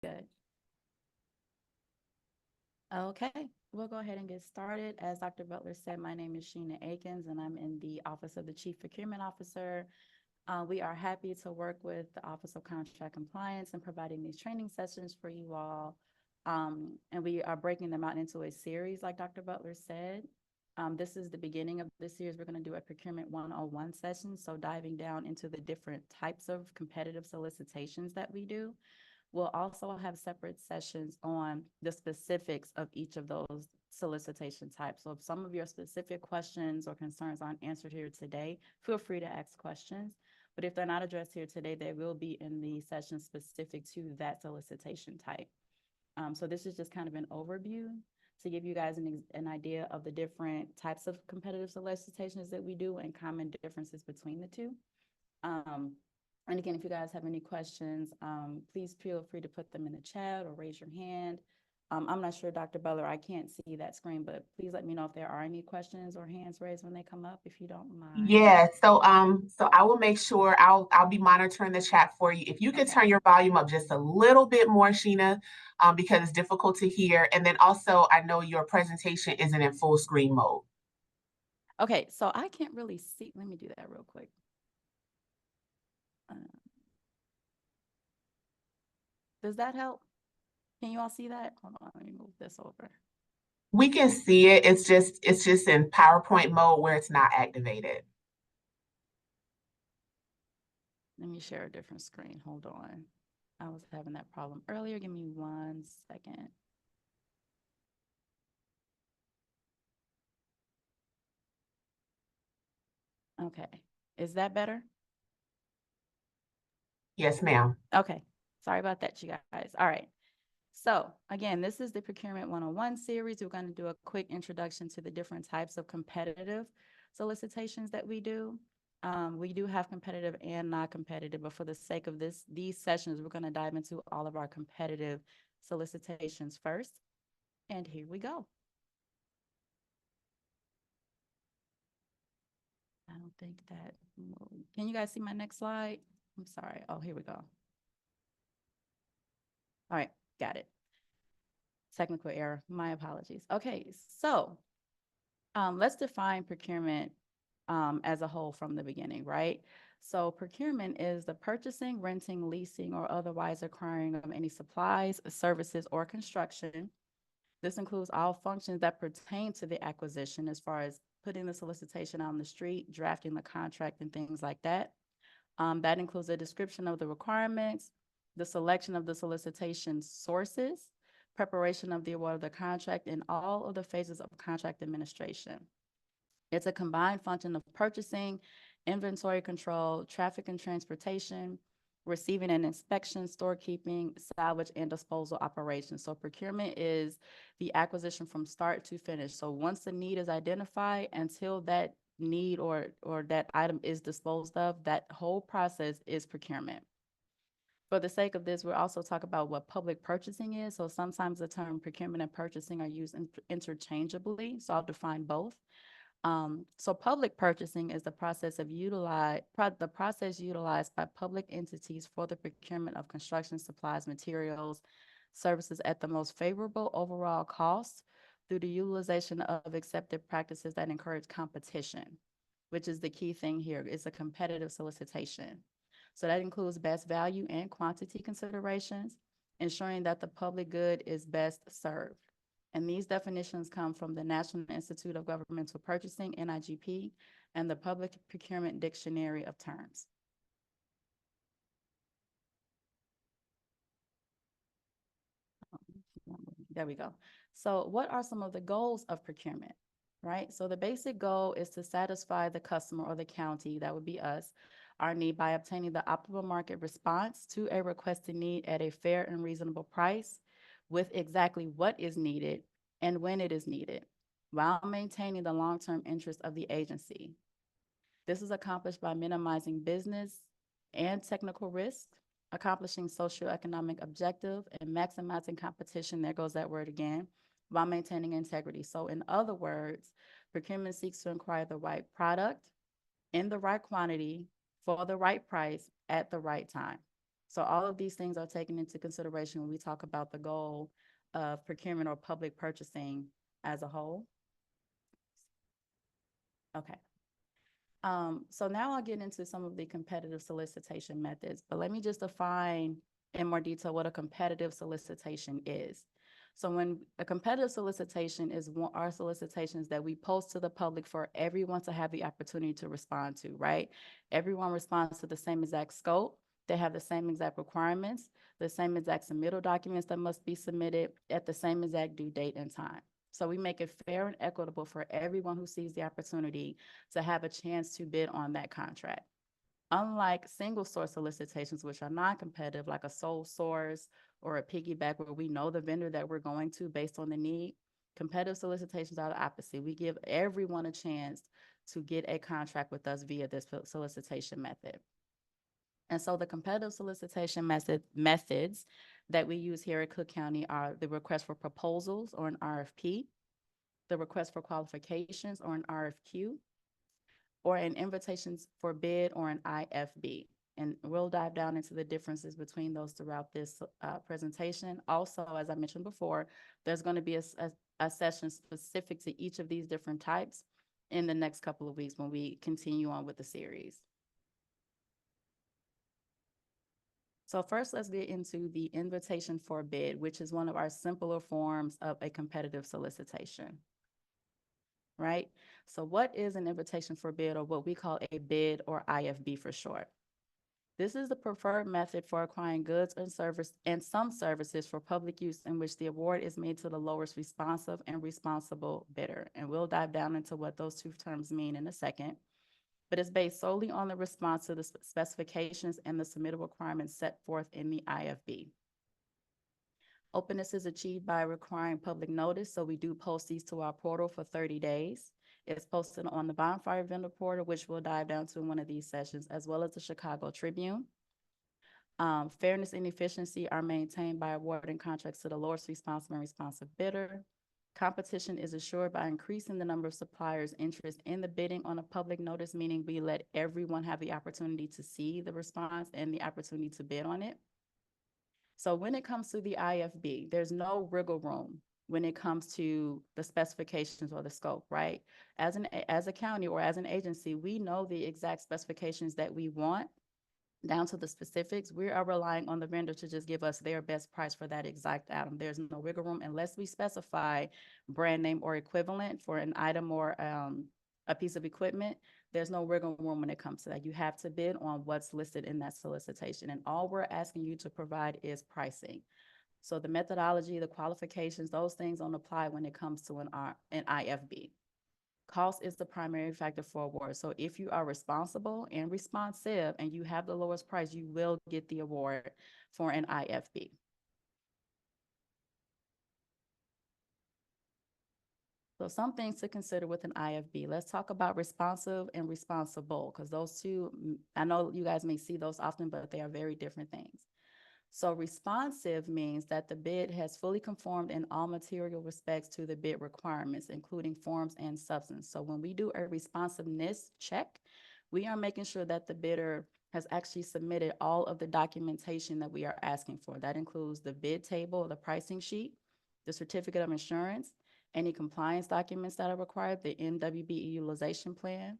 Good. Okay, we'll go ahead and get started. As Dr. Butler said, my name is Sheena Aikens, and I'm in the Office of the Chief Procurement Officer. We are happy to work with the Office of Contract Compliance and providing these training sessions for you all. And we are breaking them out into a series, like Dr. Butler said. This is the beginning of this series. We're going to do a Procurement 101 session, so diving down into the different types of competitive solicitations that we do. We'll also have separate sessions on the specifics of each of those solicitation types. So if some of your specific questions or concerns aren't answered here today, feel free to ask questions. But if they're not addressed here today, they will be in the session specific to that solicitation type. So this is just kind of an overview to give you guys an idea of the different types of competitive solicitations that we do and common differences between the two. And again, if you guys have any questions, please feel free to put them in the chat or raise your hand. I'm not sure, Dr. Butler, I can't see that screen, but please let me know if there are any questions or hands raised when they come up, if you don't mind. Yeah, so I will make sure I'll be monitoring the chat for you. If you could Okay. turn your volume up just a little bit more, Sheena, because it's difficult to hear. And then also, I know your presentation isn't in full screen mode. Okay, so I can't really see. Let me do that real quick. Does that help? Can you all see that? Hold on, let me move this over. We can see it. It's just in PowerPoint mode where it's not activated. Let me share a different screen. Hold on. I was having that problem earlier. Give me 1 second. Okay. Is that better? Yes, ma'am. Okay. Sorry about that, you guys. All right. So again, this is the Procurement 101 series. We're going to do a quick introduction to the different types of competitive solicitations that we do. We do have competitive and non-competitive, but for the sake of these sessions, we're going to dive into all of our competitive solicitations first. And here we go. I don't think that, can you guys see my next slide? I'm sorry. Oh, here we go. All right, got it. Technical error, my apologies. Okay, so let's define procurement as a whole from the beginning, right? So procurement is the purchasing, renting, leasing, or otherwise acquiring of any supplies, services, or construction. This includes all functions that pertain to the acquisition as far as putting the solicitation on the street, drafting the contract, and things like that. That includes a description of the requirements, the selection of the solicitation sources, preparation of the award of the contract, and all of the phases of contract administration. It's a combined function of purchasing, inventory control, traffic and transportation, receiving and inspection, storekeeping, salvage, and disposal operations. So procurement is the acquisition from start to finish. So once the need is identified, until that need or that item is disposed of, that whole process is procurement. For the sake of this, we'll also talk about what public purchasing is. So sometimes the term procurement and purchasing are used interchangeably. So I'll define both. So public purchasing is the process utilized by public entities for the procurement of construction supplies, materials, services at the most favorable overall cost through the utilization of accepted practices that encourage competition, which is the key thing here. It's a competitive solicitation. So that includes best value and quantity considerations, ensuring that the public good is best served. And these definitions come from the National Institute of Governmental Purchasing, NIGP, and the Public Procurement Dictionary of Terms. There we go. So what are some of the goals of procurement, right? So the basic goal is to satisfy the customer or the county, that would be us, our need by obtaining the optimal market response to a requested need at a fair and reasonable price with exactly what is needed and when it is needed, while maintaining the long-term interest of the agency. This is accomplished by minimizing business and technical risk, accomplishing socioeconomic objective, and maximizing competition, there goes that word again, while maintaining integrity. So in other words, procurement seeks to acquire the right product in the right quantity for the right price at the right time. So all of these things are taken into consideration when we talk about the goal of procurement or public purchasing as a whole. Okay. So now I'll get into some of the competitive solicitation methods, but let me just define in more detail what a competitive solicitation is. So when a competitive solicitation is our solicitations that we post to the public for everyone to have the opportunity to respond to, right? Everyone responds to the same exact scope. They have the same exact requirements, the same exact submittal documents that must be submitted at the same exact due date and time. So we make it fair and equitable for everyone who sees the opportunity to have a chance to bid on that contract. Unlike single source solicitations, which are non-competitive, like a sole source or a piggyback where we know the vendor that we're going to based on the need, competitive solicitations are the opposite. We give everyone a chance to get a contract with us via this solicitation method. And so the competitive solicitation methods that we use here at Cook County are the request for proposals or an RFP, the request for qualifications or an RFQ, or an invitations for bid or an IFB. And we'll dive down into the differences between those throughout this presentation. Also, as I mentioned before, there's going to be a session specific to each of these different types in the next couple of weeks when we continue on with the series. So first, let's get into the invitation for bid, which is one of our simpler forms of a competitive solicitation, right? So what is an invitation for bid, or what we call a bid or IFB for short? This is the preferred method for acquiring goods and some services for public use in which the award is made to the lowest responsive and responsible bidder. And we'll dive down into what those two terms mean in a second. But it's based solely on the response to the specifications and the submittal requirements set forth in the IFB. Openness is achieved by requiring public notice, so we do post these to our portal for 30 days. It's posted on the Bonfire Vendor Portal, which we'll dive down to in one of these sessions, as well as the Chicago Tribune. Fairness and efficiency are maintained by awarding contracts to the lowest responsible and responsive bidder. Competition is assured by increasing the number of suppliers' interest in the bidding on a public notice, meaning we let everyone have the opportunity to see the response and the opportunity to bid on it. So when it comes to the IFB, there's no wiggle room when it comes to the specifications or the scope, right? As a county or as an agency, we know the exact specifications that we want down to the specifics. We are relying on the vendor to just give us their best price for that exact item. There's no wiggle room unless we specify brand name or equivalent for an item or a piece of equipment. There's no wiggle room when it comes to that. You have to bid on what's listed in that solicitation, and all we're asking you to provide is pricing. So the methodology, the qualifications, those things don't apply when it comes to an IFB. Cost is the primary factor for award. So if you are responsible and responsive and you have the lowest price, you will get the award for an IFB. So some things to consider with an IFB. Let's talk about responsive and responsible, because those two, I know you guys may see those often, but they are very different things. So responsive means that the bid has fully conformed in all material respects to the bid requirements, including forms and substance. So when we do a responsiveness check, we are making sure that the bidder has actually submitted all of the documentation that we are asking for. That includes the bid table, the pricing sheet, the certificate of insurance, any compliance documents that are required, the MWBE utilization plan,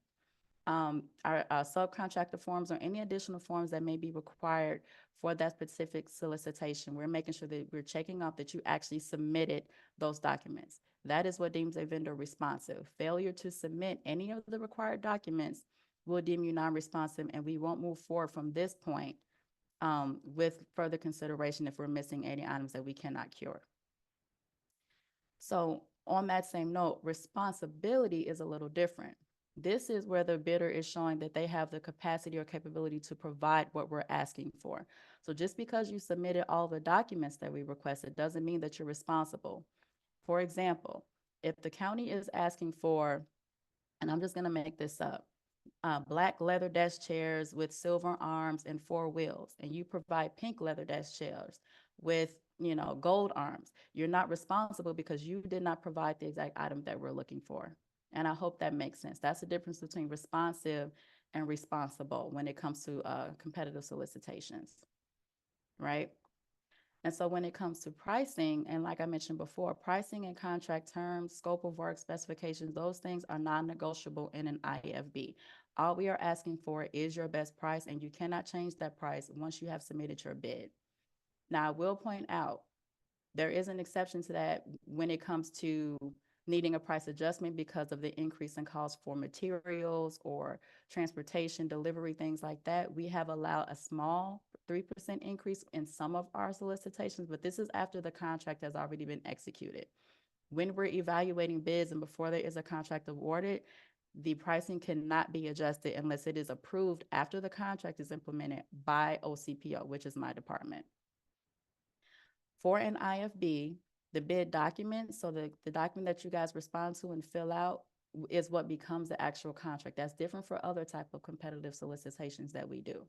our subcontractor forms, or any additional forms that may be required for that specific solicitation. We're making sure that we're checking off that you actually submitted those documents. That is what deems a vendor responsive. Failure to submit any of the required documents will deem you non-responsive, and we won't move forward from this point with further consideration if we're missing any items that we cannot cure. So on that same note, responsibility is a little different. This is where the bidder is showing that they have the capacity or capability to provide what we're asking for. So just because you submitted all the documents that we requested doesn't mean that you're responsible. For example, if the county is asking for, and I'm just going to make this up, black leather desk chairs with silver arms and 4 wheels, and you provide pink leather desk chairs with gold arms, you're not responsible because you did not provide the exact item that we're looking for. And I hope that makes sense. That's the difference between responsive and responsible when it comes to competitive solicitations. right? And so when it comes to pricing, and like I mentioned before, pricing and contract terms, scope of work, specifications, those things are non-negotiable in an IFB. All we are asking for is your best price, and you cannot change that price once you have submitted your bid. Now, I will point out, there is an exception to that when it comes to needing a price adjustment because of the increase in cost for materials or transportation, delivery, things like that. We have allowed a small 3% increase in some of our solicitations, but this is after the contract has already been executed. When we're evaluating bids and before there is a contract awarded, the pricing cannot be adjusted unless it is approved after the contract is implemented by OCPO, which is my department. For an IFB, the bid document, so the document that you guys respond to and fill out is what becomes the actual contract. That's different for other type of competitive solicitations that we do.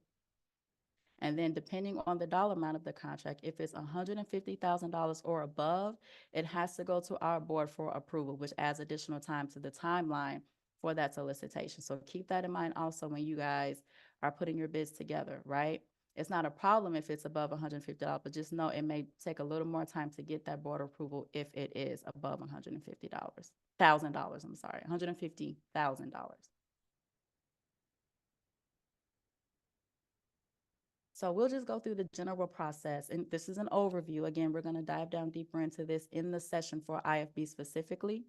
And then depending on the dollar amount of the contract, if it's $150,000 or above, it has to go to our board for approval, which adds additional time to the timeline for that solicitation. So keep that in mind also when you guys are putting your bids together, right? It's not a problem if it's above $150, but just know it may take a little more time to get that board approval if it is above $150,000, I'm sorry, $150,000. So we'll just go through the general process, and this is an overview. Again, we're going to dive down deeper into this in the session for IFB specifically.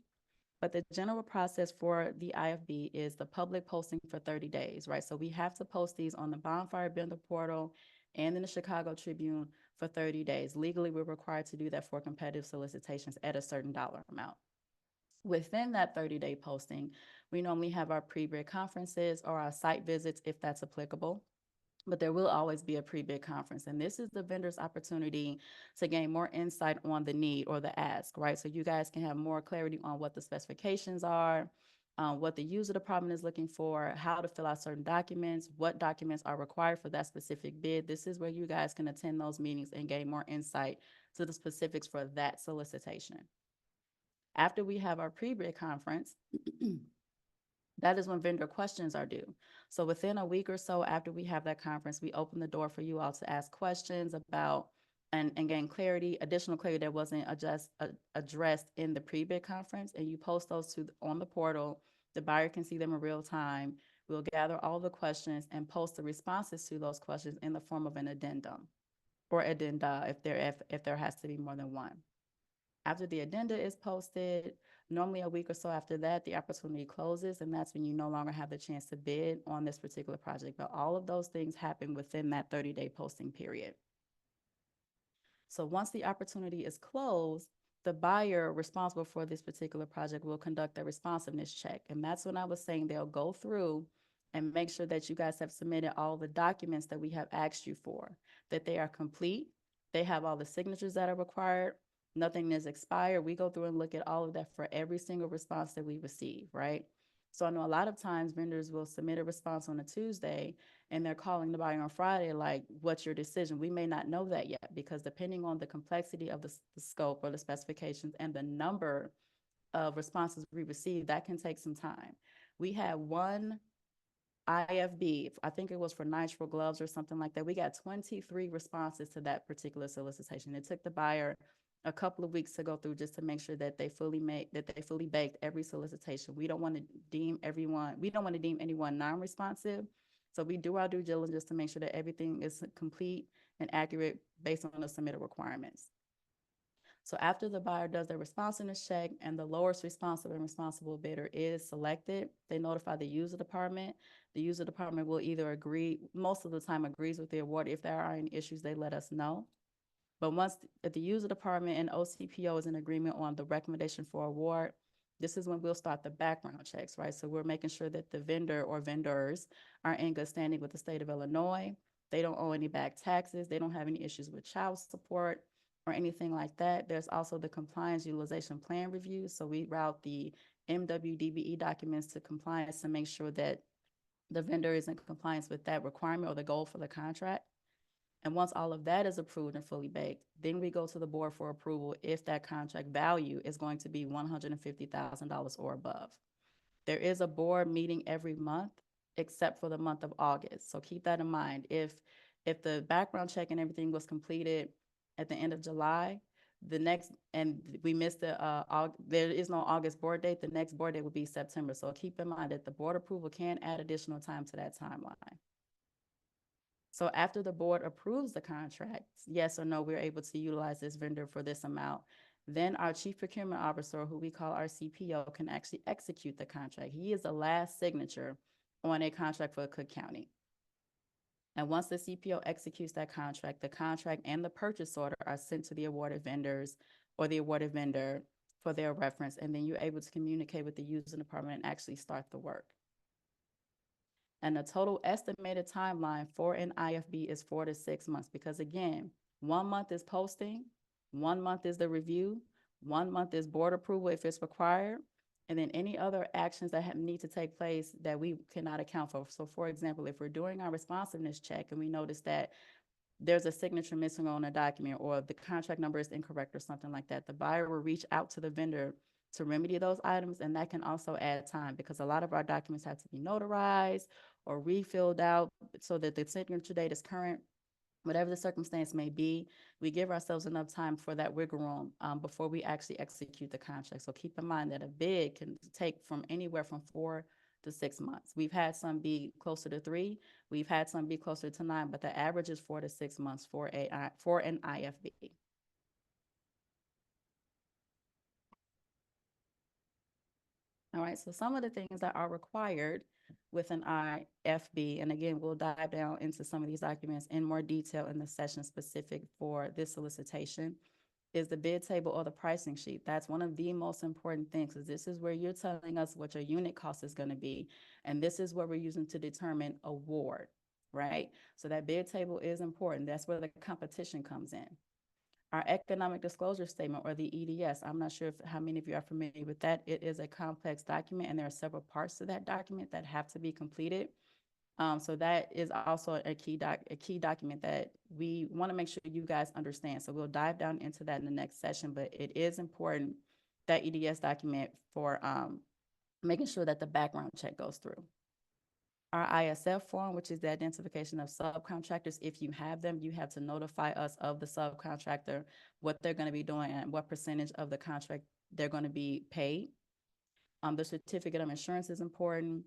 But the general process for the IFB is the public posting for 30 days, right? So we have to post these on the Bonfire Builder portal and in the Chicago Tribune for 30 days. Legally, we're required to do that for competitive solicitations at a certain dollar amount. Within that 30-day posting, we normally have our pre-bid conferences or our site visits if that's applicable. But there will always be a pre-bid conference. And this is the vendor's opportunity to gain more insight on the need or the ask, right? So you guys can have more clarity on what the specifications are, what the user department is looking for, how to fill out certain documents, what documents are required for that specific bid. This is where you guys can attend those meetings and gain more insight to the specifics for that solicitation. After we have our pre-bid conference, that is when vendor questions are due. So within a week or so after we have that conference, we open the door for you all to ask questions about and gain clarity, additional clarity that wasn't addressed in the pre-bid conference, and you post those on the portal. The buyer can see them in real time. We'll gather all the questions and post the responses to those questions in the form of an addendum or addenda if there has to be more than one. After the addenda is posted, normally a week or so after that, the opportunity closes, and that's when you no longer have the chance to bid on this particular project. But all of those things happen within that 30-day posting period. So once the opportunity is closed, the buyer responsible for this particular project will conduct a responsiveness check. And that's when I was saying they'll go through and make sure that you guys have submitted all the documents that we have asked you for, that they are complete, they have all the signatures that are required, nothing is expired. We go through and look at all of that for every single response that we receive, right? So I know a lot of times vendors will submit a response on a Tuesday and they're calling the buyer on Friday, like, what's your decision? We may not know that yet because depending on the complexity of the scope or the specifications and the number of responses we receive, that can take some time. We had one IFB, I think it was for nitrile gloves or something like that. We got 23 responses to that particular solicitation. It took the buyer a couple of weeks to go through just to make sure that they fully baked every solicitation. We don't want to deem anyone non-responsive. So we do our due diligence to make sure that everything is complete and accurate based on the submitted requirements. So after the buyer does their responsiveness check and the lowest responsive and responsible bidder is selected, they notify the user department. The user department will either agree, most of the time agrees with the award. If there are any issues, they let us know. But once the user department and OCPO is in agreement on the recommendation for award, this is when we'll start the background checks, right? So we're making sure that the vendor or vendors are in good standing with the state of Illinois. They don't owe any back taxes. They don't have any issues with child support or anything like that. There's also the compliance utilization plan review. So we route the MWDBE documents to compliance to make sure that the vendor is in compliance with that requirement or the goal for the contract. And once all of that is approved and fully baked, then we go to the board for approval if that contract value is going to be $150,000 or above. There is a board meeting every month except for the month of August. So keep that in mind. If If the background check and everything was completed at the end of July, and we missed there is no August board date, the next board date would be September. So keep in mind that the board approval can add additional time to that timeline. So after the board approves the contract, yes or no, we're able to utilize this vendor for this amount. Then our Chief Procurement Officer, who we call our CPO, can actually execute the contract. He is the last signature on a contract for Cook County. And once the CPO executes that contract, the contract and the purchase order are sent to the awarded vendors or the awarded vendor for their reference. And then you're able to communicate with the user department and actually start the work. And the total estimated timeline for an IFB is 4 to 6 months, because again, 1 month is posting, 1 month is the review, 1 month is board approval if it's required, and then any other actions that need to take place that we cannot account for. So for example, if we're doing our responsiveness check and we notice that there's a signature missing on a document or the contract number is incorrect or something like that, the buyer will reach out to the vendor to remedy those items, and that can also add time because a lot of our documents have to be notarized or refilled out so that the signature date is current. Whatever the circumstance may be, we give ourselves enough time for that wiggle room before we actually execute the contract. So keep in mind that a bid can take from anywhere from 4 to 6 months. We've had some be closer to 3. We've had some be closer to 9, but the average is 4 to 6 months for an IFB. All right, so some of the things that are required with an IFB, and again, we'll dive down into some of these documents in more detail in the session specific for this solicitation, is the bid table or the pricing sheet. That's one of the most important things, because this is where you're telling us what your unit cost is going to be. And this is what we're using to determine award, right? So that bid table is important. That's where the competition comes in. Our economic disclosure statement, or the EDS, I'm not sure how many of you are familiar with that. It is a complex document, and there are several parts to that document that have to be completed. So that is also a key document that we want to make sure you guys understand. So we'll dive down into that in the next session, but it is important, that EDS document, for making sure that the background check goes through. Our ISF form, which is the identification of subcontractors. If you have them, you have to notify us of the subcontractor, what they're going to be doing, and what percentage of the contract they're going to be paid. The certificate of insurance is important.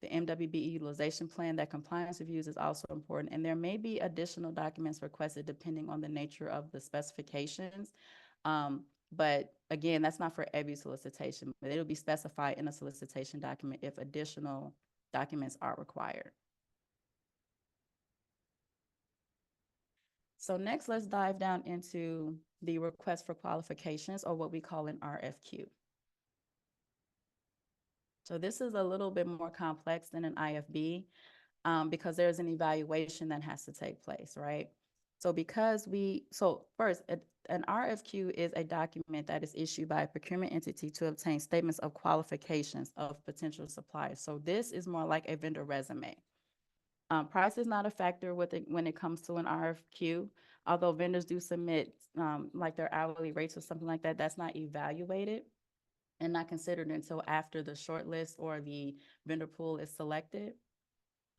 The MWBE utilization plan, that compliance reviews, is also important. And there may be additional documents requested depending on the nature of the specifications. But again, that's not for every solicitation, but it'll be specified in a solicitation document if additional documents are required. So next, let's dive down into the request for qualifications, or what we call an RFQ. So this is a little bit more complex than an IFB because there's an evaluation that has to take place, right? So first, an RFQ is a document that is issued by a procurement entity to obtain statements of qualifications of potential suppliers. So this is more like a vendor resume. Price is not a factor when it comes to an RFQ, although vendors do submit like their hourly rates or something like that. That's not evaluated and not considered until after the shortlist or the vendor pool is selected.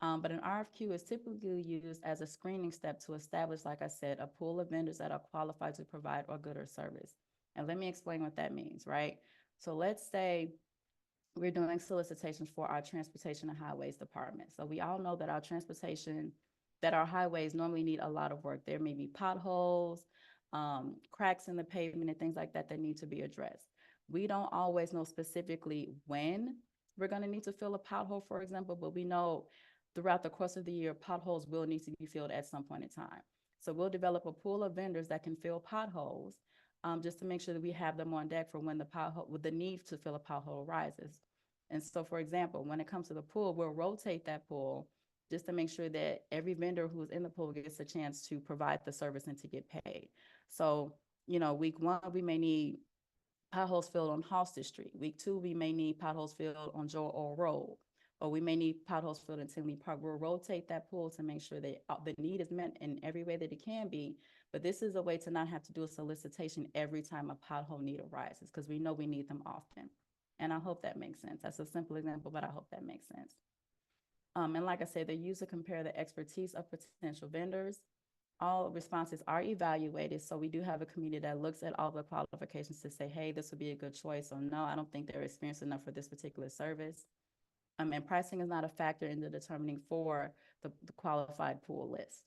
But an RFQ is typically used as a screening step to establish, like I said, a pool of vendors that are qualified to provide a good or service. And let me explain what that means, right? So let's say we're doing solicitations for our transportation and highways department. So we all know that our highways normally need a lot of work. There may be potholes, cracks in the pavement, and things like that that need to be addressed. We don't always know specifically when we're going to need to fill a pothole, for example, but we know throughout the course of the year, potholes will need to be filled at some point in time. So we'll develop a pool of vendors that can fill potholes just to make sure that we have them on deck for when the need to fill a pothole arises. And so, for example, when it comes to the pool, we'll rotate that pool just to make sure that every vendor who's in the pool gets a chance to provide the service and to get paid. So, week 1, we may need potholes filled on Halsted Street. Week 2, we may need potholes filled on Joel Orr Road, or we may need potholes filled in Tinley Park. We'll rotate that pool to make sure that the need is met in every way that it can be. But this is a way to not have to do a solicitation every time a pothole need arises, because we know we need them often. And I hope that makes sense. That's a simple example, but I hope that makes sense. And like I said, they're used to compare the expertise of potential vendors. All responses are evaluated. So we do have a committee that looks at all the qualifications to say, hey, this would be a good choice, or no, I don't think they're experienced enough for this particular service. And pricing is not a factor in the determining for the qualified pool list.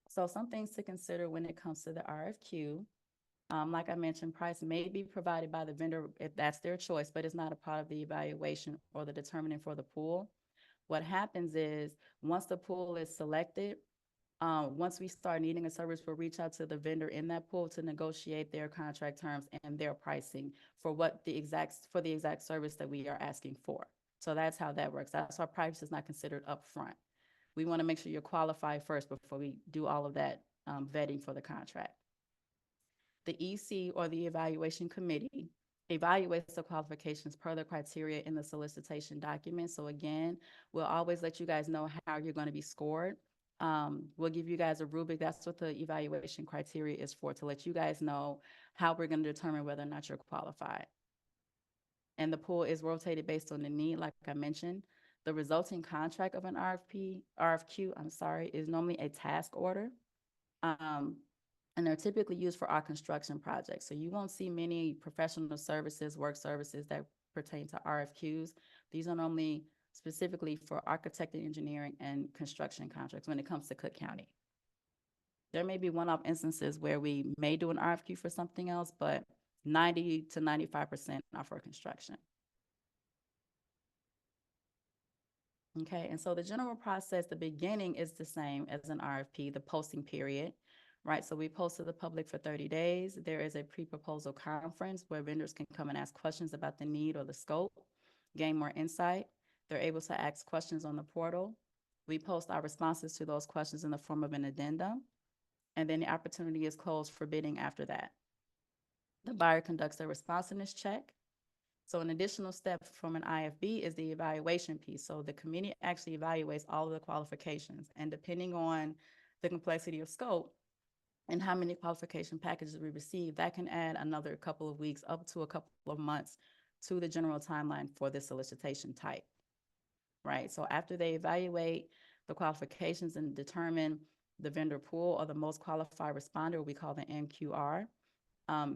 So some things to consider when it comes to the RFQ. Like I mentioned, price may be provided by the vendor if that's their choice, but it's not a part of the evaluation or the determining for the pool. What happens is once the pool is selected, once we start needing a service, we'll reach out to the vendor in that pool to negotiate their contract terms and their pricing for the exact service that we are asking for. So that's how that works. That's why price is not considered upfront. We want to make sure you're qualified first before we do all of that vetting for the contract. The EC, or the evaluation committee, evaluates the qualifications per the criteria in the solicitation document. So again, we'll always let you guys know how you're going to be scored. We'll give you guys a rubric. That's what the evaluation criteria is for, to let you guys know how we're going to determine whether or not you're qualified. And the pool is rotated based on the need, like I mentioned. The resulting contract of an RFQ, is normally a task order. And they're typically used for our construction projects. So you won't see many professional services, work services that pertain to RFQs. These are normally specifically for architect and engineering and construction contracts when it comes to Cook County. There may be one-off instances where we may do an RFQ for something else, but 90 to 95% are for construction. Okay, and so the general process, the beginning is the same as an RFP, the posting period, right? So we post to the public for 30 days. There is a pre-proposal conference where vendors can come and ask questions about the need or the scope, gain more insight. They're able to ask questions on the portal. We post our responses to those questions in the form of an addendum, and then the opportunity is closed for bidding after that. The buyer conducts a responsiveness check. So an additional step from an IFB is the evaluation piece. So the committee actually evaluates all of the qualifications, and depending on the complexity of scope and how many qualification packages we receive, that can add another couple of weeks up to a couple of months to the general timeline for the solicitation type, right? So after they evaluate the qualifications and determine the vendor pool or the most qualified responder, we call the MQR,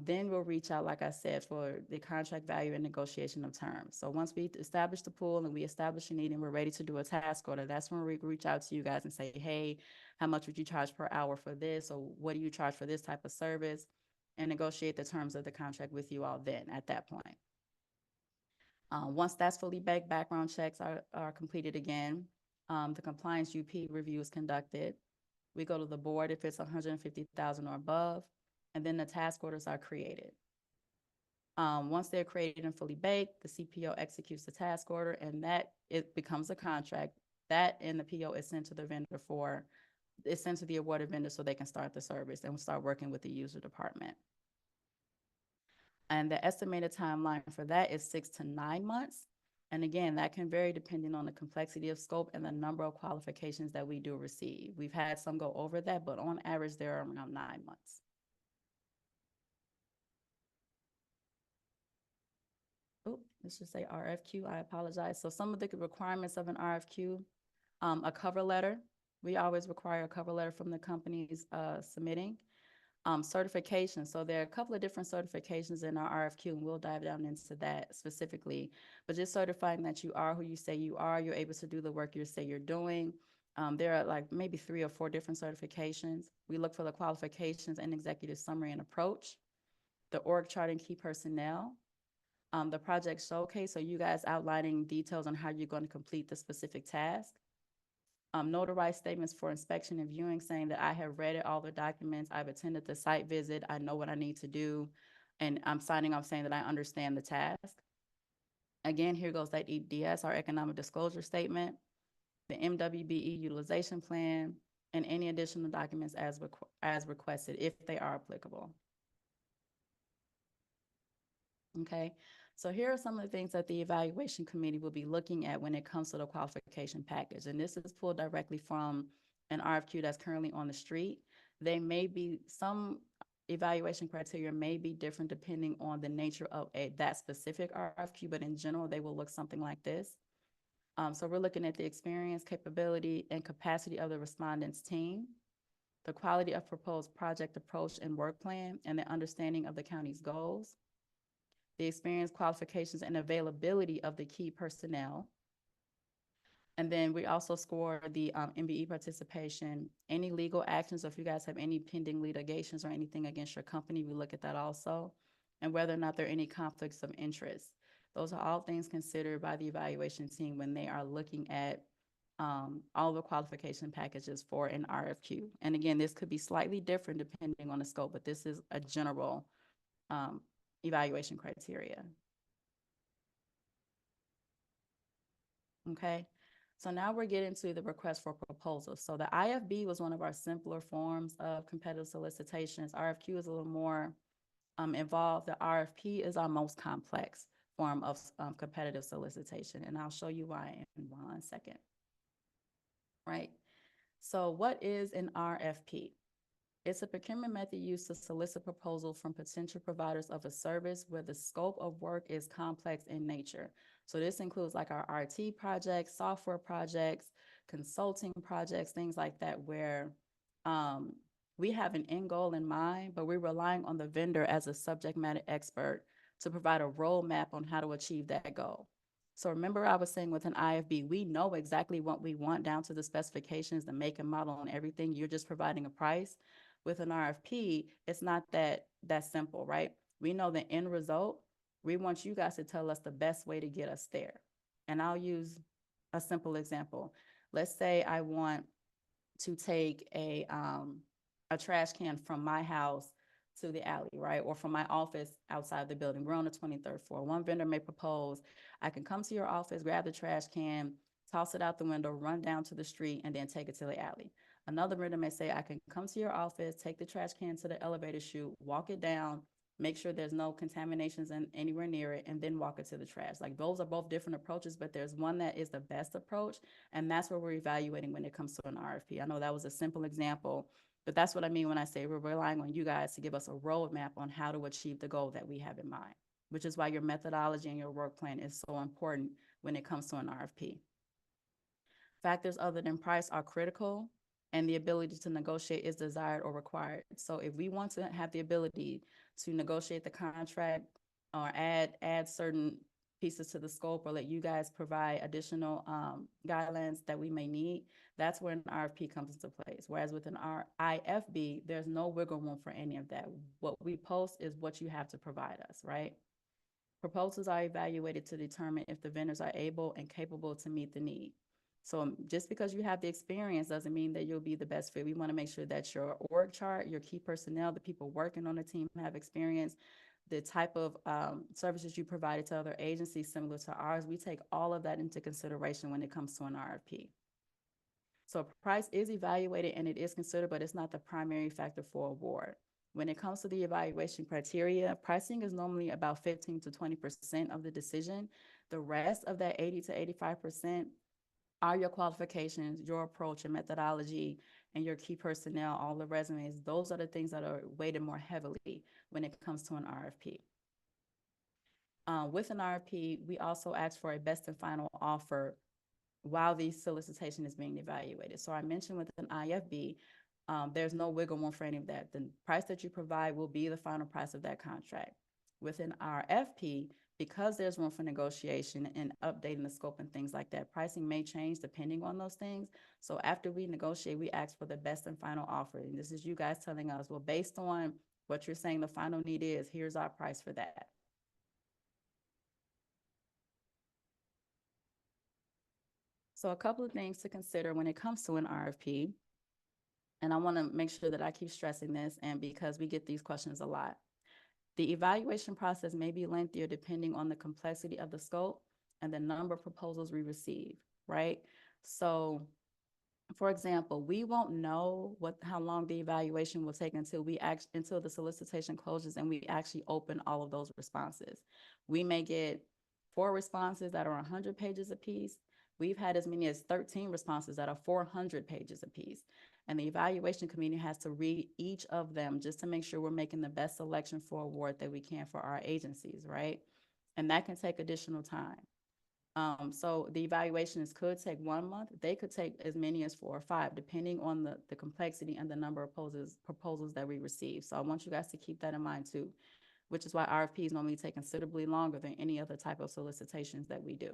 then we'll reach out, like I said, for the contract value and negotiation of terms. So once we establish the pool and we establish a need and we're ready to do a task order, that's when we reach out to you guys and say, hey, how much would you charge per hour for this? Or what do you charge for this type of service? And negotiate the terms of the contract with you all then at that point. Once that's fully baked, background checks are completed again. The compliance UP review is conducted. We go to the board if it's 150,000 or above, and then the task orders are created. Once they're created and fully baked, the CPO executes the task order, and it becomes a contract. That and the PO is sent to the vendor it's sent to the awarded vendor so they can start the service and start working with the user department. And the estimated timeline for that is 6 to 9 months. And again, that can vary depending on the complexity of scope and the number of qualifications that we do receive. We've had some go over that, but on average, they're around 9 months. Oh, let's just say RFQ, I apologize. So some of the requirements of an RFQ, a cover letter. We always require a cover letter from the companies submitting. Certification. So there are a couple of different certifications in our RFQ, and we'll dive down into that specifically. But just certifying that you are who you say you are, you're able to do the work you say you're doing. There are like maybe 3 or 4 different certifications. We look for the qualifications and executive summary and approach, the org chart and key personnel, the project showcase, so you guys outlining details on how you're going to complete the specific task. Notarized statements for inspection and viewing saying that I have read all the documents, I've attended the site visit, I know what I need to do, and I'm signing off saying that I understand the task. Again, here goes that EDS, our economic disclosure statement, the MWBE utilization plan, and any additional documents as requested if they are applicable. Okay, so here are some of the things that the evaluation committee will be looking at when it comes to the qualification package. And this is pulled directly from an RFQ that's currently on the street. They may be some evaluation criteria may be different depending on the nature of that specific RFQ, but in general, they will look something like this. So we're looking at the experience, capability, and capacity of the respondents' team, the quality of proposed project approach and work plan, and the understanding of the county's goals, the experience, qualifications, and availability of the key personnel. And then we also score the MBE participation, any legal actions, or if you guys have any pending litigations or anything against your company, we look at that also, and whether or not there are any conflicts of interest. Those are all things considered by the evaluation team when they are looking at all the qualification packages for an RFQ. And again, this could be slightly different depending on the scope, but this is a general evaluation criteria. Okay, so now we're getting to the request for proposals. So the IFB was one of our simpler forms of competitive solicitations. RFQ is a little more involved. The RFP is our most complex form of competitive solicitation, and I'll show you why in 1 second. Right, so what is an RFP? It's a procurement method used to solicit proposals from potential providers of a service where the scope of work is complex in nature. So this includes like our RT projects, software projects, consulting projects, things like that, where we have an end goal in mind, but we're relying on the vendor as a subject matter expert to provide a roadmap on how to achieve that goal. So remember I was saying with an IFB, we know exactly what we want down to the specifications, the make and model and everything. You're just providing a price. With an RFP, it's not that simple, right? We know the end result. We want you guys to tell us the best way to get us there. And I'll use a simple example. Let's say I want to take a trash can from my house to the alley, right? Or from my office outside the building. We're on the 23rd floor. One vendor may propose, I can come to your office, grab the trash can, toss it out the window, run down to the street, and then take it to the alley. Another vendor may say, I can come to your office, take the trash can to the elevator chute, walk it down, make sure there's no contaminations anywhere near it, and then walk it to the trash. Like those are both different approaches, but there's one that is the best approach. And that's what we're evaluating when it comes to an RFP. I know that was a simple example, but that's what I mean when I say we're relying on you guys to give us a roadmap on how to achieve the goal that we have in mind, which is why your methodology and your work plan is so important when it comes to an RFP. Factors other than price are critical, and the ability to negotiate is desired or required. So if we want to have the ability to negotiate the contract or add certain pieces to the scope, or let you guys provide additional guidelines that we may need, that's where an RFP comes into place. Whereas with an IFB, there's no wiggle room for any of that. What we post is what you have to provide us, right? Proposals are evaluated to determine if the vendors are able and capable to meet the need. So just because you have the experience doesn't mean that you'll be the best fit. We want to make sure that your org chart, your key personnel, the people working on the team have experience, the type of services you provided to other agencies similar to ours. We take all of that into consideration when it comes to an RFP. So price is evaluated and it is considered, but it's not the primary factor for award. When it comes to the evaluation criteria, pricing is normally about 15 to 20% of the decision. The rest of that 80 to 85% are your qualifications, your approach and methodology, and your key personnel, all the resumes. Those are the things that are weighted more heavily when it comes to an RFP. With an RFP, we also ask for a best and final offer while the solicitation is being evaluated. So I mentioned with an IFB, there's no wiggle room for any of that. The price that you provide will be the final price of that contract. With an RFP, because there's room for negotiation and updating the scope and things like that, pricing may change depending on those things. So after we negotiate, we ask for the best and final offer. And this is you guys telling us, well, based on what you're saying the final need is, here's our price for that. So a couple of things to consider when it comes to an RFP, and I want to make sure that I keep stressing this, and because we get these questions a lot. The evaluation process may be lengthier depending on the complexity of the scope and the number of proposals we receive, right? So, for example, we won't know how long the evaluation will take until the solicitation closes and we actually open all of those responses. We may get 4 responses that are 100 pages apiece. We've had as many as 13 responses that are 400 pages apiece. And the evaluation committee has to read each of them just to make sure we're making the best selection for award that we can for our agencies, right? And that can take additional time. So the evaluations could take 1 month. They could take as many as 4 or 5, depending on the complexity and the number of proposals that we receive. So I want you guys to keep that in mind too, which is why RFPs normally take considerably longer than any other type of solicitations that we do.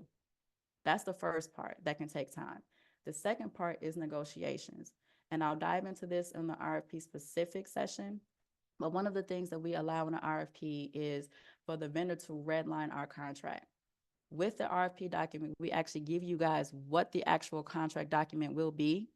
That's the first part that can take time. The second part is negotiations. And I'll dive into this in the RFP specific session. But one of the things that we allow in the RFP is for the vendor to redline our contract. With the RFP document, we actually give you guys what the actual contract document will be.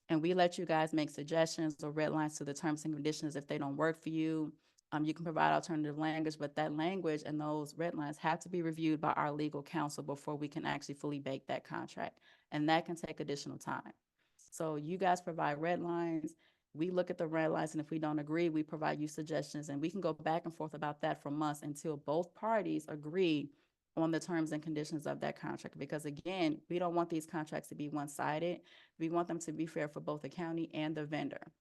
And we let you guys make suggestions or red lines to the terms and conditions if they don't work for you. You can provide alternative language, but that language and those red lines have to be reviewed by our legal counsel before we can actually fully bake that contract. And that can take additional time. So you guys provide red lines. We look at the red lines, and if we don't agree, we provide you suggestions, and we can go back and forth about that for months until both parties agree on the terms and conditions of that contract. Because again, we don't want these contracts to be one-sided. We want them to be fair for both the county and the vendor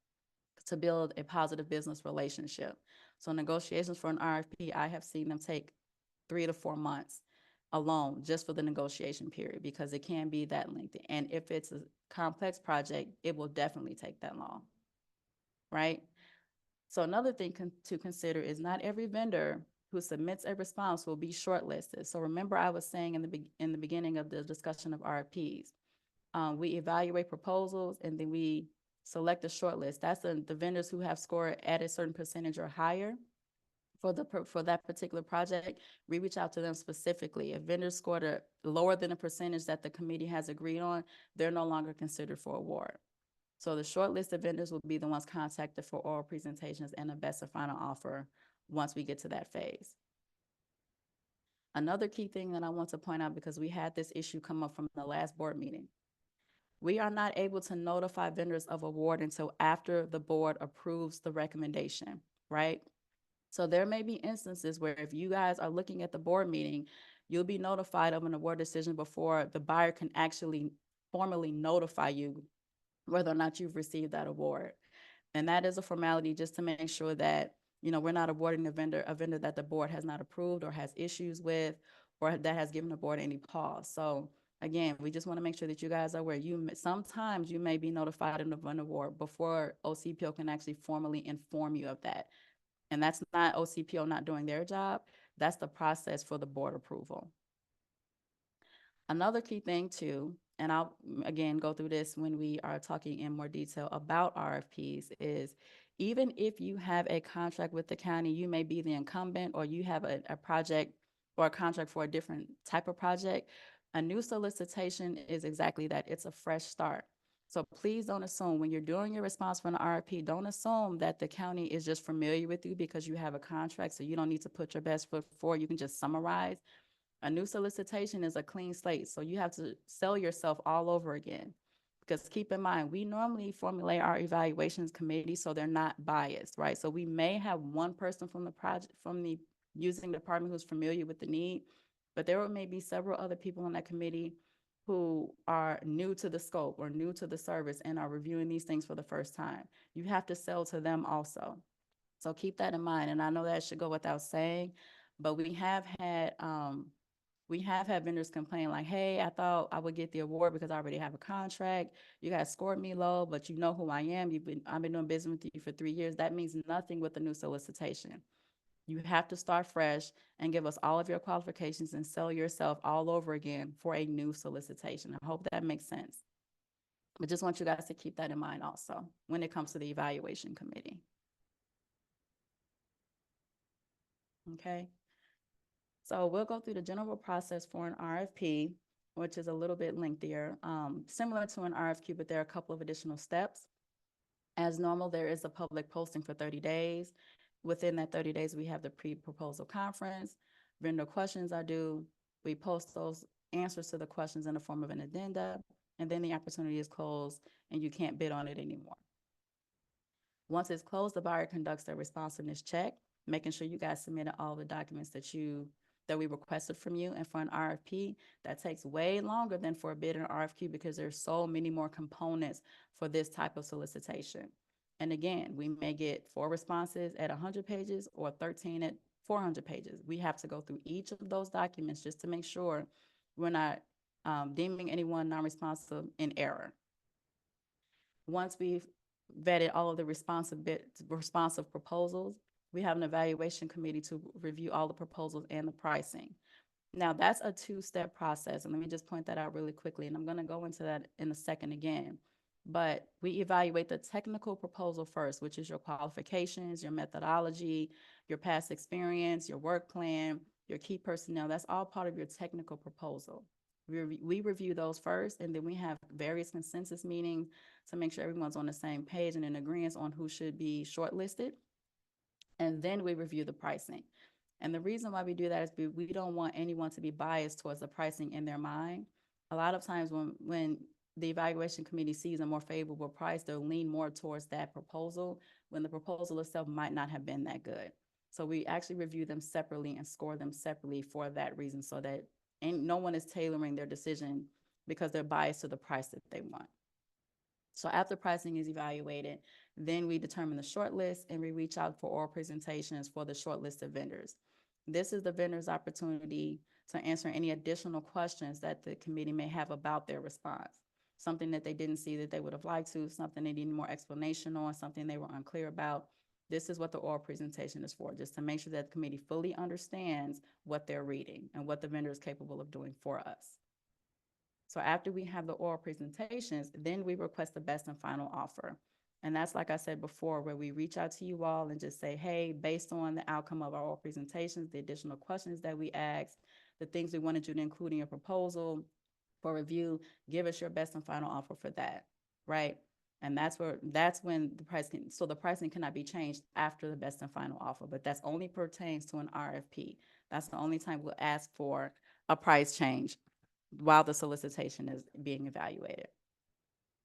to build a positive business relationship. So negotiations for an RFP, I have seen them take 3 to 4 months alone just for the negotiation period, because it can be that lengthy. And if it's a complex project, it will definitely take that long, right? So another thing to consider is not every vendor who submits a response will be shortlisted. So remember, I was saying in the beginning of the discussion of RFPs, we evaluate proposals and then we select a shortlist. That's the vendors who have scored at a certain percentage or higher for that particular project. We reach out to them specifically. If vendors scored a lower than a percentage that the committee has agreed on, they're no longer considered for award. So the short list of vendors will be the ones contacted for oral presentations and a best and final offer once we get to that phase. Another key thing that I want to point out, because we had this issue come up from the last board meeting, we are not able to notify vendors of award until after the board approves the recommendation, right? So there may be instances where if you guys are looking at the board meeting, you'll be notified of an award decision before the buyer can actually formally notify you whether or not you've received that award. And that is a formality just to make sure that, we're not awarding a vendor that the board has not approved or has issues with, or that has given the board any pause. So again, we just want to make sure that you guys are aware. Sometimes you may be notified of an award before OCPO can actually formally inform you of that. And that's not OCPO not doing their job. That's the process for the board approval. Another key thing too, and I'll again go through this when we are talking in more detail about RFPs, is even if you have a contract with the county, you may be the incumbent, or you have a project or a contract for a different type of project. A new solicitation is exactly that. It's a fresh start. So please don't assume when you're doing your response for an RFP, don't assume that the county is just familiar with you because you have a contract, so you don't need to put your best foot forward. You can just summarize. A new solicitation is a clean slate, so you have to sell yourself all over again. Because keep in mind, we normally formulate our evaluations committee so they're not biased, right? So we may have one person from the project, from the using department who's familiar with the need, but there may be several other people on that committee who are new to the scope or new to the service and are reviewing these things for the first time. You have to sell to them also. So keep that in mind. And I know that should go without saying, but we have had vendors complain like, hey, I thought I would get the award because I already have a contract. You guys scored me low, but you know who I am. I've been doing business with you for 3 years. That means nothing with the new solicitation. You have to start fresh and give us all of your qualifications and sell yourself all over again for a new solicitation. I hope that makes sense. But just want you guys to keep that in mind also when it comes to the evaluation committee. Okay. So we'll go through the general process for an RFP, which is a little bit lengthier, similar to an RFQ, but there are a couple of additional steps. As normal, there is a public posting for 30 days. Within that 30 days, we have the pre-proposal conference. Vendor questions are due. We post those answers to the questions in the form of an addenda, and then the opportunity is closed and you can't bid on it anymore. Once it's closed, the buyer conducts their responsiveness check, making sure you guys submitted all the documents that that we requested from you. And for an RFP, that takes way longer than for a bid and RFQ because there's so many more components for this type of solicitation. And again, we may get 4 responses at 100 pages or 13 at 400 pages. We have to go through each of those documents just to make sure we're not deeming anyone non-responsive in error. Once we've vetted all of the responsive proposals, we have an evaluation committee to review all the proposals and the pricing. Now, that's a 2-step process, and let me just point that out really quickly, and I'm going to go into that in a second again. But we evaluate the technical proposal first, which is your qualifications, your methodology, your past experience, your work plan, your key personnel. That's all part of your technical proposal. We review those first, and then we have various consensus meetings to make sure everyone's on the same page and in agreement on who should be shortlisted. And then we review the pricing. And the reason why we do that is we don't want anyone to be biased towards the pricing in their mind. A lot of times when the evaluation committee sees a more favorable price, they'll lean more towards that proposal when the proposal itself might not have been that good. So we actually review them separately and score them separately for that reason, so that no one is tailoring their decision because they're biased to the price that they want. So after pricing is evaluated, then we determine the short list and we reach out for oral presentations for the short list of vendors. This is the vendor's opportunity to answer any additional questions that the committee may have about their response. Something that they didn't see that they would have liked to, something they needed more explanation on, something they were unclear about. This is what the oral presentation is for, just to make sure that the committee fully understands what they're reading and what the vendor is capable of doing for us. So after we have the oral presentations, then we request the best and final offer. And that's, like I said before, where we reach out to you all and just say, hey, based on the outcome of our oral presentations, the additional questions that we asked, the things we wanted you to include in your proposal for review, give us your best and final offer for that, right? And that's when the pricing cannot be changed after the best and final offer, but that's only pertains to an RFP. That's the only time we'll ask for a price change while the solicitation is being evaluated.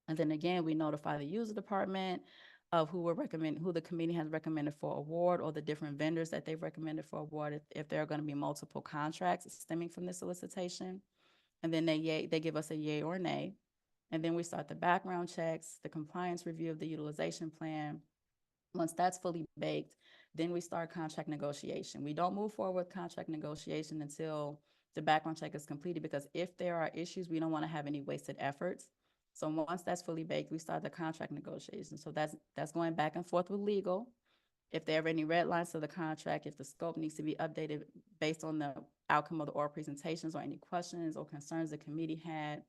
And then again, we notify the user department of who the committee has recommended for award, or the different vendors that they've recommended for award if there are going to be multiple contracts stemming from this solicitation. And then they give us a yay or nay. And then we start the background checks, the compliance review of the utilization plan. Once that's fully baked, then we start contract negotiation. We don't move forward with contract negotiation until the background check is completed, because if there are issues, we don't want to have any wasted efforts. So once that's fully baked, we start the contract negotiation. So that's going back and forth with legal. If there are any red lines to the contract, if the scope needs to be updated based on the outcome of the oral presentations, or any questions or concerns the committee had,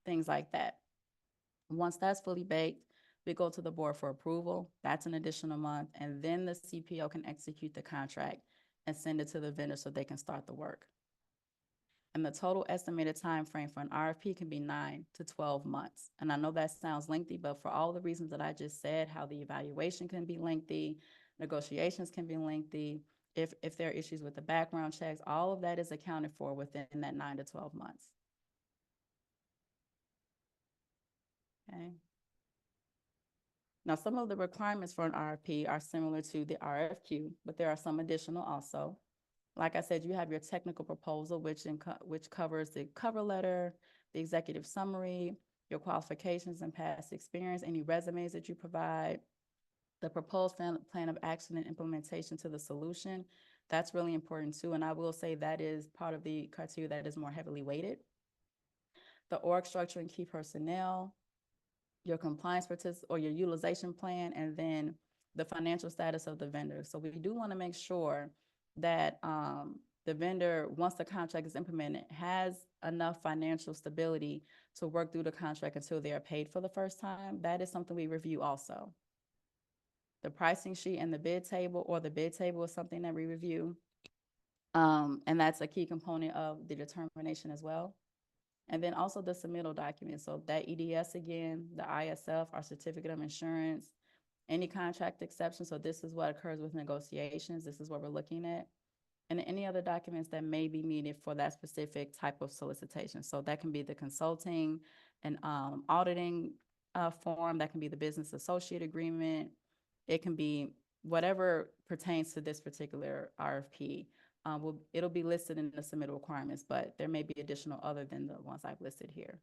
things like that. Once that's fully baked, we go to the board for approval. That's an additional month. And then the CPO can execute the contract and send it to the vendor so they can start the work. And the total estimated time frame for an RFP can be 9 to 12 months. And I know that sounds lengthy, but for all the reasons that I just said, how the evaluation can be lengthy, negotiations can be lengthy, if there are issues with the background checks, all of that is accounted for within that 9 to 12 months. Okay. Now, some of the requirements for an RFP are similar to the RFQ, but there are some additional also. Like I said, you have your technical proposal, which covers the cover letter, the executive summary, your qualifications and past experience, any resumes that you provide, the proposed plan of action and implementation to the solution. That's really important too. And I will say that is part of the criteria that is more heavily weighted. The org structure and key personnel, your compliance or your utilization plan, and then the financial status of the vendor. So we do want to make sure that the vendor, once the contract is implemented, has enough financial stability to work through the contract until they are paid for the first time. That is something we review also. The pricing sheet and the bid table, or the bid table, is something that we review. And that's a key component of the determination as well. And then also the submittal document. So that EDS again, the ISF, our certificate of insurance, any contract exception. So this is what occurs with negotiations. This is what we're looking at. And any other documents that may be needed for that specific type of solicitation. So that can be the consulting and auditing form. That can be the business associate agreement. It can be whatever pertains to this particular RFP. it'll be listed in the submittal requirements, but there may be additional other than the ones I've listed here.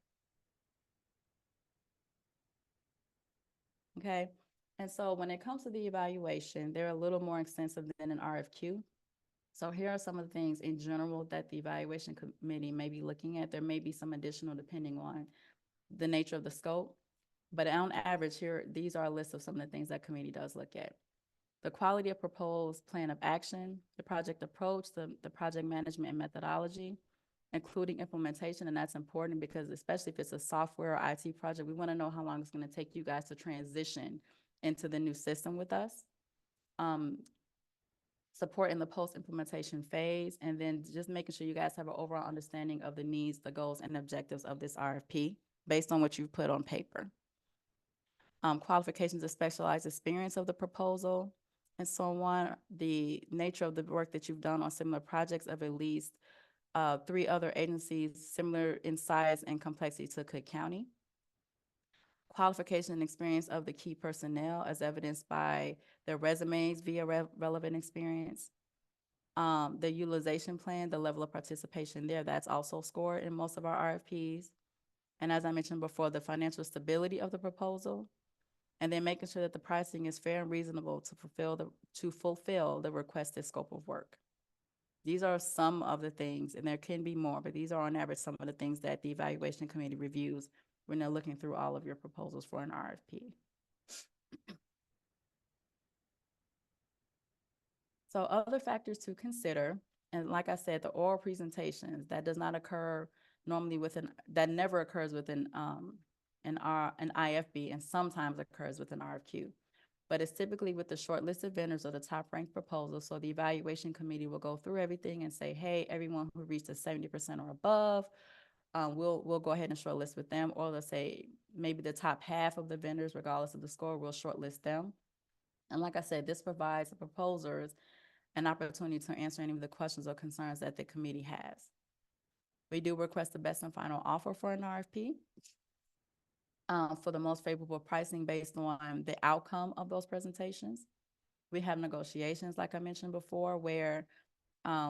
Okay, and so when it comes to the evaluation, they're a little more extensive than an RFQ. So here are some of the things in general that the evaluation committee may be looking at. There may be some additional depending on the nature of the scope, but on average here, these are a list of some of the things that committee does look at. The quality of proposed plan of action, the project approach, the project management and methodology, including implementation. And that's important because especially if it's a software or IT project, we want to know how long it's going to take you guys to transition into the new system with us. Support in the post-implementation phase, and then just making sure you guys have an overall understanding of the needs, the goals, and objectives of this RFP based on what you've put on paper. Qualifications of specialized experience of the proposal, and so on. The nature of the work that you've done on similar projects of at least 3 other agencies similar in size and complexity to Cook County. Qualification and experience of the key personnel as evidenced by their resumes via relevant experience. The utilization plan, the level of participation there, that's also scored in most of our RFPs. And as I mentioned before, the financial stability of the proposal, and then making sure that the pricing is fair and reasonable to fulfill the requested scope of work. These are some of the things, and there can be more, but these are on average some of the things that the evaluation committee reviews when they're looking through all of your proposals for an RFP. So other factors to consider, and like I said, the oral presentations, that does not occur normally that never occurs within an IFB, and sometimes occurs with an RFQ. But it's typically with the shortlisted vendors or the top ranked proposals. So the evaluation committee will go through everything and say, hey, everyone who reached a 70% or above, we'll go ahead and shortlist with them. Or let's say maybe the top half of the vendors, regardless of the score, we'll shortlist them. And like I said, this provides the proposers an opportunity to answer any of the questions or concerns that the committee has. We do request the best and final offer for an RFP. For the most favorable pricing based on the outcome of those presentations. We have negotiations, like I mentioned before, where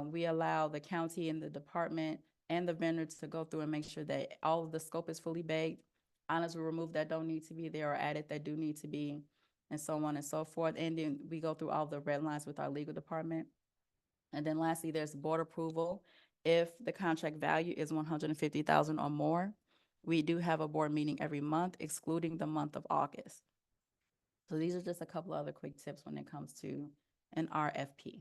we allow the county and the department and the vendor to go through and make sure that all of the scope is fully baked. Items will remove that don't need to be there or added that do need to be, and so on and so forth. And then we go through all the red lines with our legal department. And then lastly, there's board approval. If the contract value is $150,000 or more, we do have a board meeting every month, excluding the month of August. So these are just a couple of other quick tips when it comes to an RFP.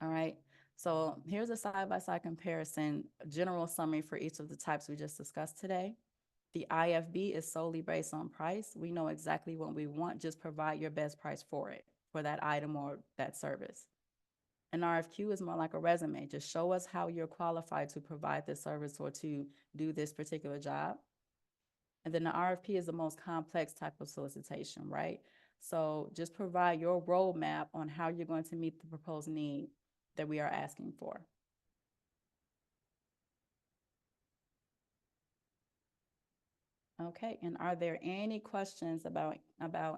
All right, so here's a side-by-side comparison, general summary for each of the types we just discussed today. The IFB is solely based on price. We know exactly what we want, just provide your best price for it, for that item or that service. An RFQ is more like a resume. Just show us how you're qualified to provide this service or to do this particular job. And then the RFP is the most complex type of solicitation, right? So just provide your roadmap on how you're going to meet the proposed need that we are asking for. Okay, and are there any questions about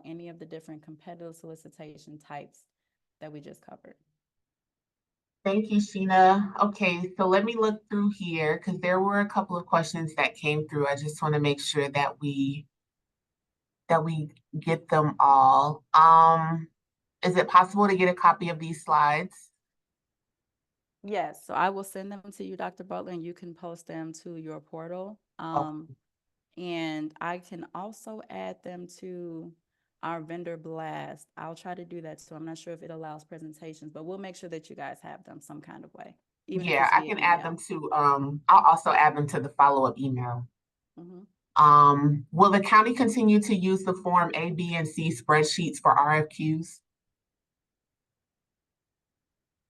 any of the different competitive solicitation types that we just covered? Thank you, Sheena. Okay, so let me look through here because there were a couple of questions that came through. I just want to make sure that we get them all. Is it possible to get a copy of these slides? Yes, so I will send them to you, Dr. Butler, and you can post them to your portal. And I can also add them to our vendor blast. I'll try to do that, so I'm not sure if it allows presentations, but we'll make sure that you guys have them some kind of way. Even Yeah, I can add them to, I'll also add them to the follow-up email. Will the county continue to use the Form A, B, and C spreadsheets for RFQs?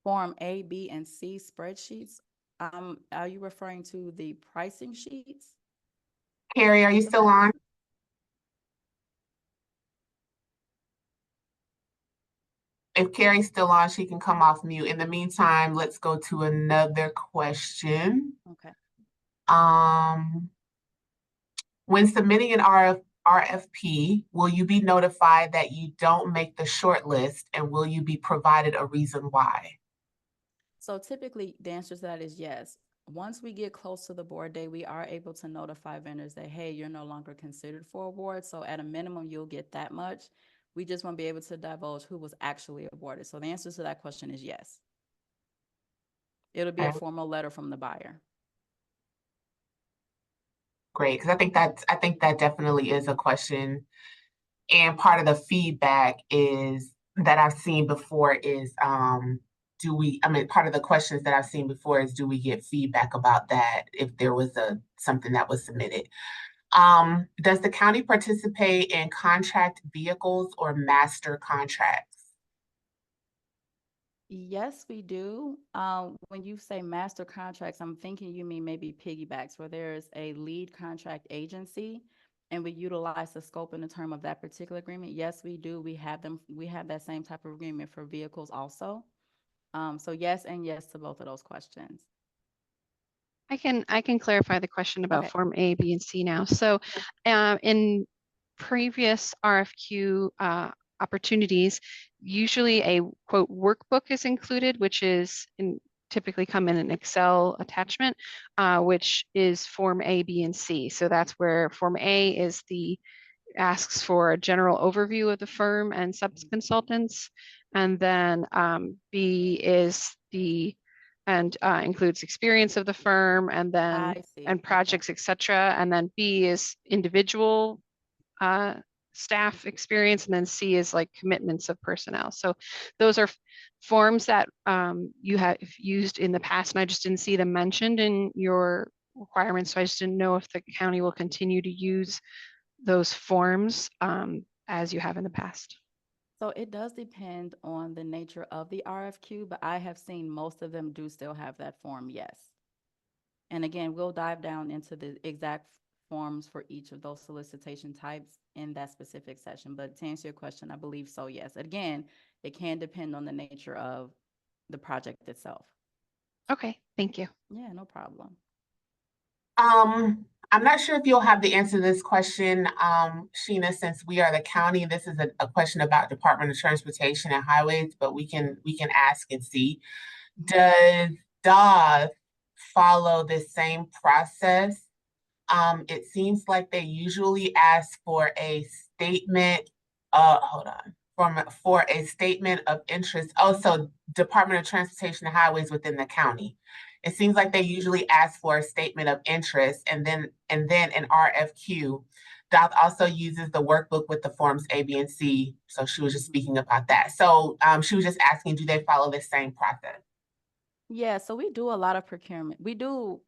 Form A, B, and C spreadsheets? Are you referring to the pricing sheets? Carrie, are you still on? If Carrie's still on, she can come off mute. In the meantime, let's go to another question. Okay. When submitting an RFP, will you be notified that you don't make the short list, and will you be provided a reason why? So typically, the answer to that is yes. Once we get close to the board day, we are able to notify vendors that, hey, you're no longer considered for award. So at a minimum, you'll get that much. We just won't be able to divulge who was actually awarded. So the answer to that question is yes. It'll be a Okay, formal letter from the buyer. great, because I think that definitely is a question. And part of the feedback is that I've seen before is part of the questions that I've seen before is, do we get feedback about that if there was something that was submitted? Does the county participate in contract vehicles or master contracts? Yes, we do. When you say master contracts, I'm thinking you mean maybe piggybacks, where there's a lead contract agency and we utilize the scope and the term of that particular agreement. Yes, we do. We have them. We have that same type of agreement for vehicles also. So yes and yes to both of those questions. I can clarify the question about Okay. Form A, B, and C now. So in previous RFQ opportunities, usually a quote workbook is included, which is typically come in an Excel attachment, which is Form A, B, and C. So that's where Form A is asks for a general overview of the firm and sub-consultants. And then B is includes experience of the firm, and then I see. and projects, etc. And then B is individual staff experience, and then C is like commitments of personnel. So those are forms that you have used in the past, and I just didn't see them mentioned in your requirements. So I just didn't know if the county will continue to use those forms as you have in the past. So it does depend on the nature of the RFQ, but I have seen most of them do still have that form, yes. And again, we'll dive down into the exact forms for each of those solicitation types in that specific session. But to answer your question, I believe so, yes. Again, it can depend on the nature of the project itself. Okay, thank you. Yeah, no problem. I'm not sure if you'll have the answer to this question, Sheena, since we are the county. This is a question about Department of Transportation and Highways, but we can ask and see. Does DOT follow the same process? It seems like they usually ask for a statement, for a statement of interest. Oh, so Department of Transportation and Highways within the county. It seems like they usually ask for a statement of interest, and then an RFQ. DOT also uses the workbook with the forms A, B, and C. So she was just speaking about that. So she was just asking, do they follow the same process? Yeah, so we do a lot of procurement. We do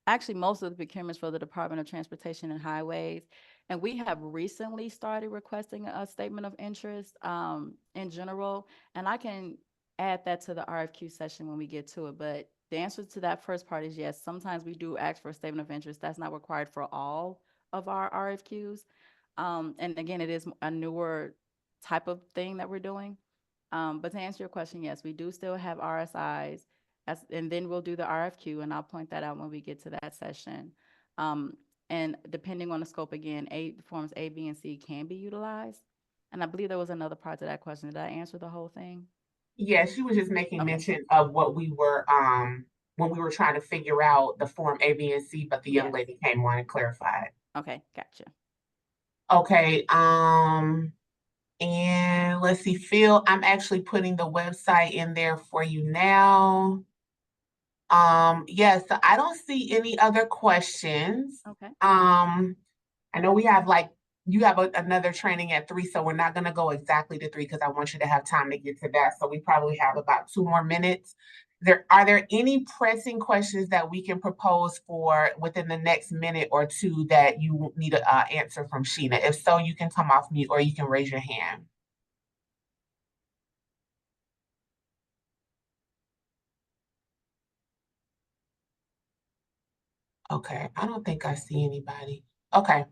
actually most of the procurements for the Department of Transportation and Highways. And we have recently started requesting a statement of interest in general. And I can add that to the RFQ session when we get to it. But the answer to that first part is yes. Sometimes we do ask for a statement of interest. That's not required for all of our RFQs. And again, it is a newer type of thing that we're doing. But to answer your question, yes, we do still have RSIs. And then we'll do the RFQ, and I'll point that out when we get to that session. And depending on the scope, again, forms A, B, and C can be utilized. And I believe there was another part to that question. Did I answer the whole thing? Yeah, she was just making Okay. mention of what we were when we were trying to figure out the form A, B, and C, but the young Yes. lady came on and clarified. Okay, gotcha. Okay, and let's see, Phil, I'm actually putting the website in there for you now. Yes, so I don't see any other questions. Okay. I know we have you have another training at 3, so we're not going to go exactly to 3 because I want you to have time to get to that. So we probably have about 2 more minutes. Are there any pressing questions that we can propose for within the next minute or 2 that you need an answer from Sheena? If so, you can come off mute or you can raise your hand. Okay, I don't think I see anybody. Okay.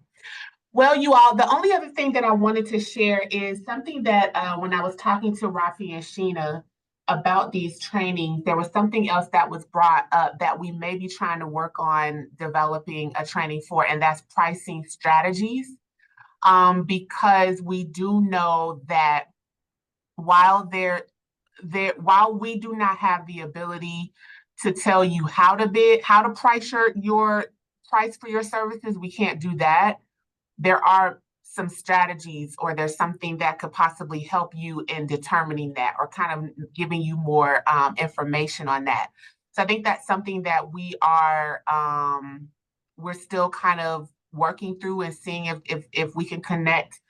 Well, you all, the only other thing that I wanted to share is something that when I was talking to Rafi and Sheena about these trainings, there was something else that was brought up that we may be trying to work on developing a training for, and that's pricing strategies. because we do know that while while we do not have the ability to tell you how to bid, how to price your price for your services, we can't do that. There are some strategies, or there's something that could possibly help you in determining that, or kind of giving you more information on that. So I think that's something that we're still kind of working through and seeing if we can connect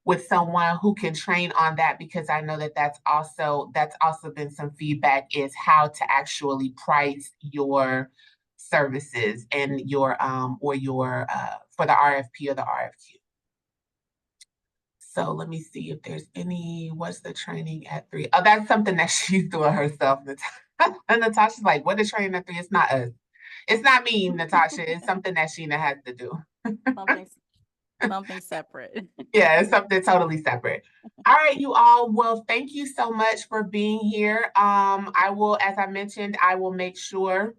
with someone who can train on that, because I know that that's also been some feedback, is how to actually price your services and your for the RFP or the RFQ. So let me see if there's what's the training at 3? Oh, that's something that she's doing herself. And Natasha's like, what is training at 3? It's not us. It's not me, Natasha. It's something that Sheena has to do. Something separate. Yeah, it's something totally separate. All right, you all. Well, thank you so much for being here. I will, as I mentioned, I will make sure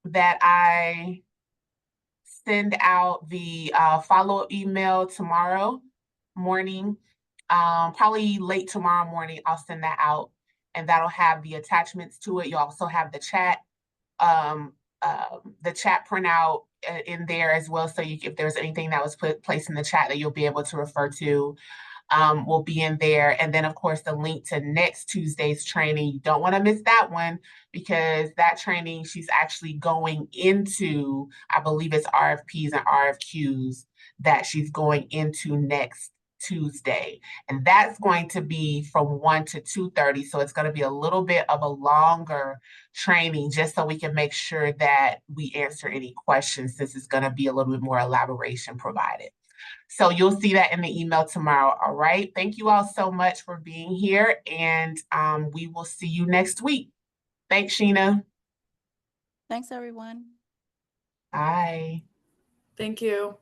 that I send out the follow-up email tomorrow morning. Probably late tomorrow morning, I'll send that out, and that'll have the attachments to it. You also have the chat printout in there as well. So if there's anything that was placed in the chat that you'll be able to refer to, will be in there. And then, of course, the link to next Tuesday's training. You don't want to miss that one, because that training, she's actually going into, I believe it's RFPs and RFQs that she's going into next Tuesday. And that's going to be from 1 to 2:30. So it's going to be a little bit of a longer training, just so we can make sure that we answer any questions, since it's going to be a little bit more elaboration provided. So you'll see that in the email tomorrow. All right. Thank you all so much for being here, and we will see you next week. Thanks, Sheena. Thanks, everyone. Bye. Thank you.